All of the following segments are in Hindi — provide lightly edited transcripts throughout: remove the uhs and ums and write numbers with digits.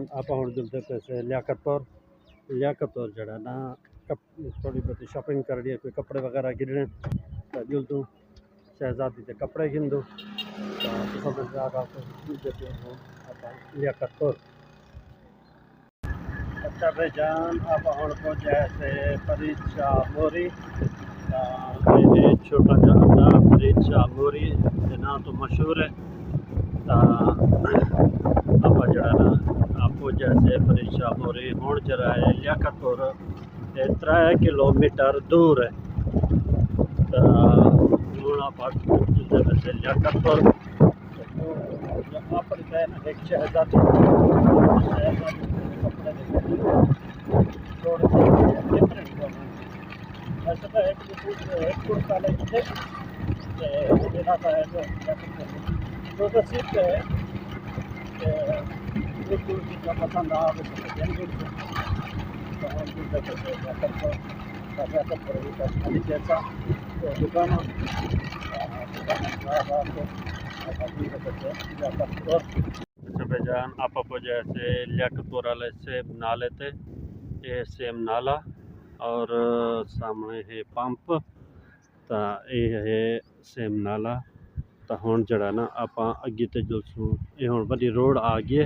भाईजान आप हूँ जुलते पैसे लियाकतपुर जड़ा ना थोड़ी बहुत शॉपिंग कर रही है, कोई कपड़े वगैरह गिरने जुल दूँ शहजादी के कपड़े गिन दूँ लियाकतपुर। अच्छा भाईजान आप हूँ को जैसे फरीद शाह मोरी छोटा जहा फरीद शाह मोरी ना तो मशहूर है। आप जरा ना आपको जैसे फरीद शाह मोरी हूँ जरा है लियाकतपुर 3 किलोमीटर दूर है। हूँ आप जैसे लियाकतपुर आप एक शहजादी कपड़े थोड़े डिफरेंट वैसे तो एक कुर्ता लेके देखा है जो सीख है जो पसंद आ जैसा दुकान अच्छा भाईजान आप जैसे लियाकतपुर वाले सेब नाले थे ये सेम नाला और सामने है पंप तो ये है सेम नाला। तो हूँ जरा ना आप अगे तो जुलसूँ ये हूँ बड़ी रोड आ गई है।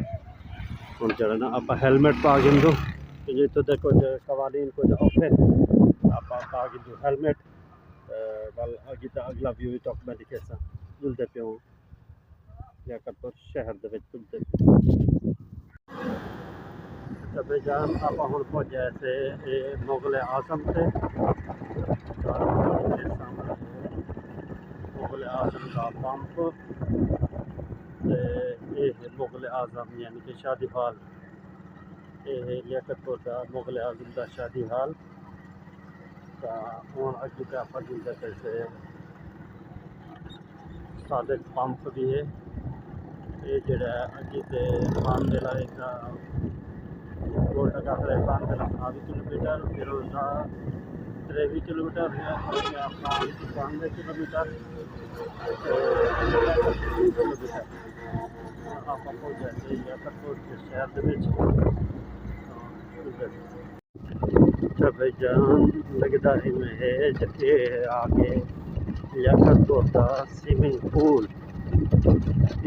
हूँ जरा ना आप हेलमेट पा गिंदो जी तो देखो जो कवानीन को जो औखे आप पा गिंदो हेलमेट वाल अगे तो अगला व्यू टॉप में दिखे सा जुलते पे हूँ लियाकतपुर शहर दे जुलते। अच्छा भाईजान आप हूँ को जैसे मुगल आजम थे मुगल आजम का पंप ये मुगल आजम यानी कि शादी हाल ये लियाकतपुर का मुगल आजम का शादी हाल हूँ अगे तो आप जैसे सादिक पंप भी है ये जड़ा अगे तो पान दे लाएगा रोड का 22 किलोमीटर फिर 23 किलोमीटर है अपना 92 किलोमीटर आप जैसे लियाकतपुर के शहर अच्छा भाईजान लगता में है जिथे आगे लियाकतपुर का स्विमिंग पूल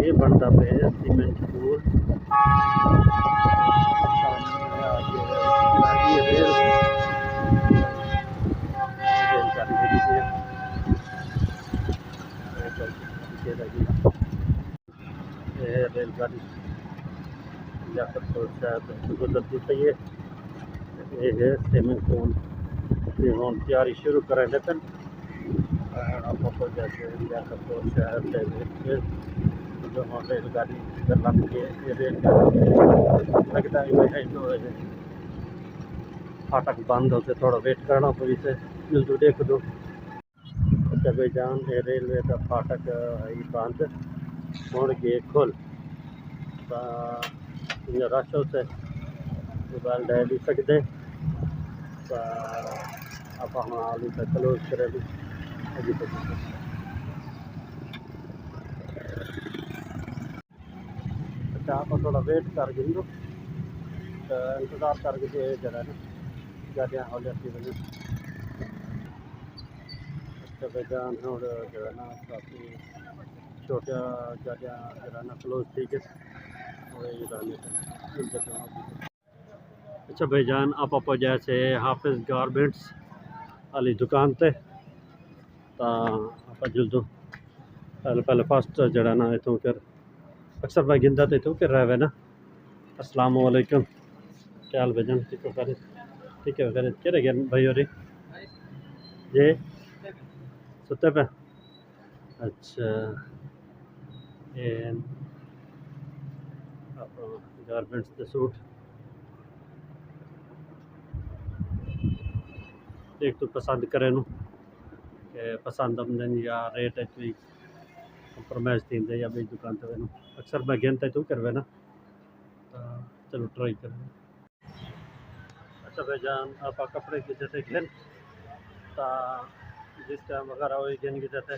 ये बनता पे स्विमिंग पूल रेलगाड़ी लियाकतपुर शहर गुजरती पई है। ये है स्विमिंग पूल ये हम तैयारी शुरू करें लेकिन आपको जैसे लियाकतपुर शहर से जो हम रेलगाड़ी लगी है ये रेलगाड़ी लगता है जो फाटक बंद होते थोड़ा वेट करना पड़ी से जल्दी देख दो। अच्छा भाईजान ये रेलवे का फाटक बंद और गेट खोल रश होते मोबाइल डायली सकते आप आलू तक क्लोज करें अभी तक। अच्छा आप थोड़ा वेट कर गिंदो इंतज़ार करके जरा ना गाड़ियाँ हो जाती बने। अच्छा भाईजान और जरा ना काफ़ी छोटा गाड़ियाँ जरा ना क्लोज थी के अच्छा भाईजान आप जैसे हाफिज़ गारमेंट्स वाली दुकान पे आप जुलदो पहले फर्स्ट जड़ा ना इतों कर अक्सर भाई गिंदा तो इतों कर रहे ना। अस्सलाम वालेकुम क्या हाल भाईजान ठीक है करे क्या गया भाई और ये सुते पे अच्छा ये गारमेंट्स के सूट एक तो पसंद करें पसंद आमदन या रेट कोई कंप्रोमाइज़ थी या बी दुकान ते वञो अक्सर मैं गिन तूं करवे ना चलो ट्राई करें। अच्छा भाईजान आप कपड़े की जैसे गिन जिस टाइम वगैरह वही गिन की जैसे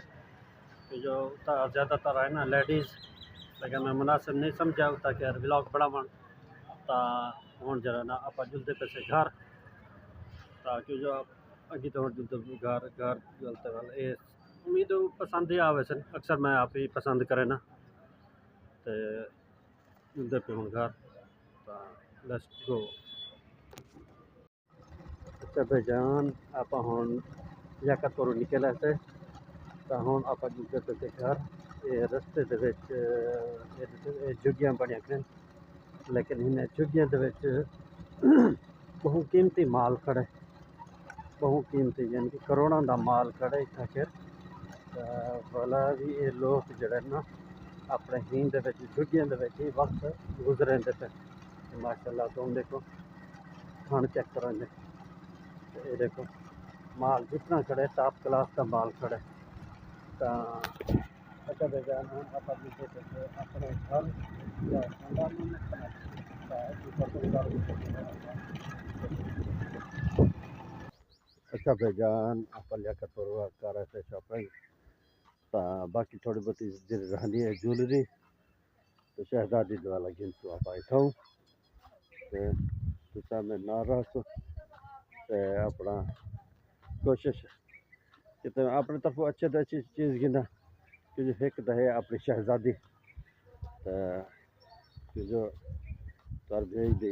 जो ज़्यादातर है ना लेडीज़ लेकिन मैं मुनासिब नहीं समझा ताकि यार ब्लॉग बड़ा मन ਤਾਂ ਹੁਣ ਜਰਾ ਨਾ ਆਪਾਂ ਜੁਲਦੇ ਪੈਸੇ घर ताकि जो अगे तो जुलते घर घर जुलते वाले ये उम्मीद पसंद ही आवे सन अक्सर मैं आप ही पसंद करे ना तो जुलते पे हूँ घर तो लेट्स गो अच्छा भाईजान आप ਹੁਣ ਜੈਕਟ ਤੋਂ ਨਿਕਲਿਆ ਸੇ ਤਾਂ ਹੁਣ ਆਪਾਂ ਜੁਲਦੇ ਪਏ घर ਇਹ ਰਸਤੇ ਦੇ ਵਿੱਚ ਇਹ ਜੁਗੀਆਂ ਬਣੀਆਂ ਨੇ लेकिन इन झुग्गियों के बहु कीमती माल खड़े बहु कीमती यानी कि करोड़ों का माल खड़े इतना चिर भला भी ये लोग जड़े ना अपने हीन के झुग्गियों के ही वक्त गुजरे पे माशाल्लाह तुम देखो खान चेक करेंगे ये देखो माल जितना खड़े टॉप क्लास का माल खड़े तो अच्छा बेजान हम अपने घर या खानदान में अच्छा भाईजान आप लिया कर रहे थे शॉपिंग तो बाकी थोड़ी बहुत रहनी है ज्वेलरी तो शहजादी वाला गिन तो आप आई था तो मैं नाराज अपना कोशिश कि अपनी तरफ अच्छे तो अच्छी चीज़ गिना कि जो एक तो है अपनी शहजादी तो जो तर भेज दी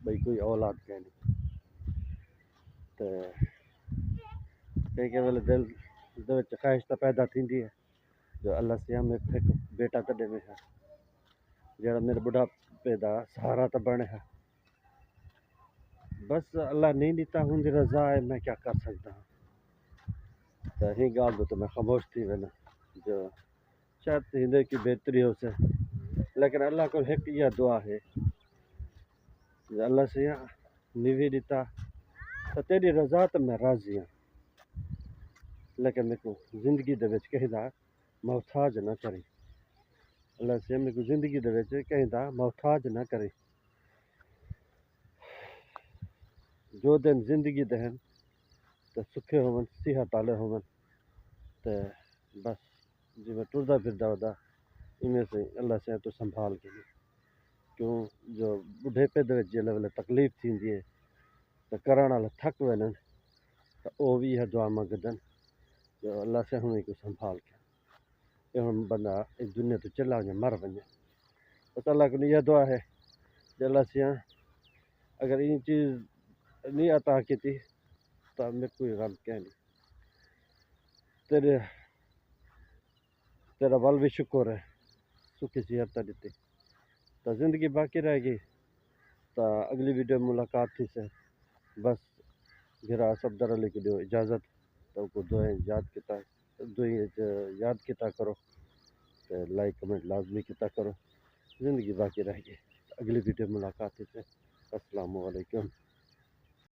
भाई कोई औलाद कह नहीं तो कई वेले दिल ख्वाहिश तो पैदा थी है जो अल्लाह से हमें एक बेटा तो दे है जरा मेरे बुढ़ापे का सहारा तो बने है बस अल्लाह नहीं दिता उनकी रजा है मैं क्या कर सकता हूँ तो ही गाल तो मैं खामोश थी वना जो शायद हिंदे की बेहतरी हो से लेकिन अल्लाह को एक यह दुआ है अल्लाह से नहीं दिता तो तेरी रजा तो मैं राजी हाँ लेकिन मेरे को जिंदगी दे कहीं दा मोहताज ना करे अल्लाह से मेरे को जिंदगी दे कहीं दा मोहताज ना करे जो दिन जिंदगी दहन तो सुखे होवन सेहत वाले होवन तो बस जिमें टुरदा फिरदा होता इमें से अल्लाह से तो संभाल के क्यों जो बुढ़ेपे जिले वेले तकलीफ थी है तो करण वाला थक वन तो वह भी यह दुआ मंगदन जो अल्लाह से हमें को संभाल के हम बंदा इस दुनिया तो चला वजे मर वजे बस अल्लाह को यह दुआ है जो अल्लाह से अगर इन चीज़ नहीं अता की थी तो मेरे कोई गम कह नहीं तेरे तेरा बल भी शुक्र है सुखी सेहत दी तो ज़िंदगी बाकी रहेगी तो अगली वीडियो में मुलाकात थी से बस गिरा सफदर अली को दो इजाज़त तो को दुआएं याद किता करो तो लाइक कमेंट लाजमी किता करो ज़िंदगी बाकी रहेगी अगली वीडियो में मुलाकात थी से अस्सलाम वालेकुम।